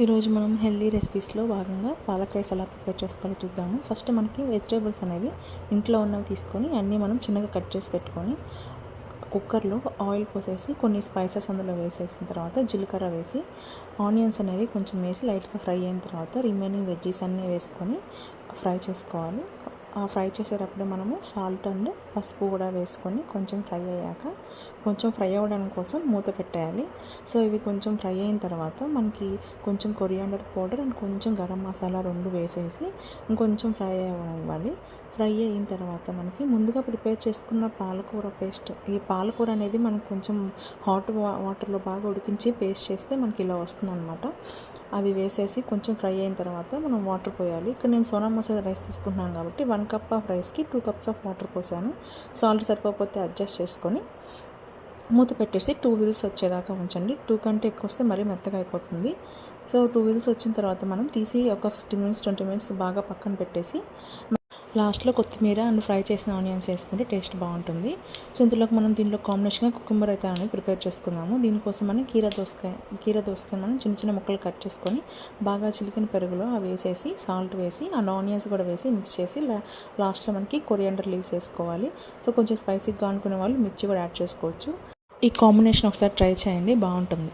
ఈరోజు మనం హెల్దీ రెసిపీస్లో భాగంగా పాలక్ రైస్ ఎలా ప్రిపేర్ చేసుకోవాలో చూద్దాము. ఫస్ట్ మనకి వెజిటేబుల్స్ అనేవి ఇంట్లో ఉన్నవి తీసుకొని అన్నీ మనం చిన్నగా కట్ చేసి పెట్టుకొని కుక్కర్లో ఆయిల్ పోసేసి కొన్ని స్పైసెస్ అందులో వేసేసిన తర్వాత జీలకర్ర వేసి ఆనియన్స్ అనేవి కొంచెం వేసి లైట్గా ఫ్రై అయిన తర్వాత రిమైనింగ్ వెజ్జీస్ అన్నీ వేసుకొని ఫ్రై చేసుకోవాలి. ఫ్రై చేసేటప్పుడు మనము సాల్ట్ అండ్ పసుపు కూడా వేసుకొని కొంచెం ఫ్రై అయ్యాక కొంచెం ఫ్రై అవ్వడానికి కోసం మూత పెట్టేయాలి. సో ఇవి కొంచెం ఫ్రై అయిన తర్వాత మనకి కొంచెం కొరియాండర్ పౌడర్ అండ్ కొంచెం గరం మసాలా రెండు వేసేసి ఇంకొంచెం ఫ్రై అవ్వనివ్వాలి. ఫ్రై అయిన తర్వాత మనకి ముందుగా ప్రిపేర్ చేసుకున్న పాలకూర పేస్ట్, ఈ పాలకూర అనేది మనకు కొంచెం హాట్ వాటర్లో బాగా ఉడికించి పేస్ట్ చేస్తే మనకి ఇలా వస్తుందన్నమాట. అది వేసేసి కొంచెం ఫ్రై అయిన తర్వాత మనం వాటర్ పోయాలి. ఇక్కడ నేను సోనా మసూరి రైస్ తీసుకుంటున్నాను కాబట్టి 1 కప్ ఆఫ్ రైస్కి 2 కప్స్ ఆఫ్ వాటర్ పోసాను. సాల్ట్ సరిపోతే అడ్జస్ట్ చేసుకొని మూత పెట్టేసి 2 విజిల్స్ వచ్చేదాకా ఉంచండి. 2 కంటే ఎక్కువ వస్తే మరీ మెత్తగా అయిపోతుంది. సో 2 విజిల్స్ వచ్చిన తర్వాత మనం తీసి ఒక 15 మినిట్స్ 20 మినిట్స్ బాగా పక్కన పెట్టేసి లాస్ట్లో కొత్తిమీర అండ్ ఫ్రై చేసిన ఆనియన్స్ వేసుకుంటే టేస్ట్ బాగుంటుంది. సో ఇందులోకి మనం దీంట్లో కాంబినేషన్గా కుకుంబర్ అయితే అనేది ప్రిపేర్ చేసుకుందాము. దీనికోసం మనం కీర దోసకాయ మనం చిన్న చిన్న ముక్కలు కట్ చేసుకొని బాగా చిలికిన పెరుగులో అవి వేసేసి సాల్ట్ వేసి అండ్ ఆనియన్స్ కూడా వేసి మిక్స్ చేసి లాస్ట్లో మనకి కొరియాండర్ లీవ్స్ వేసుకోవాలి. సో కొంచెం స్పైసీగా అనుకునే వాళ్ళు మిర్చి కూడా యాడ్ చేసుకోవచ్చు. ఈ కాంబినేషన్ ఒకసారి ట్రై చేయండి, బాగుంటుంది.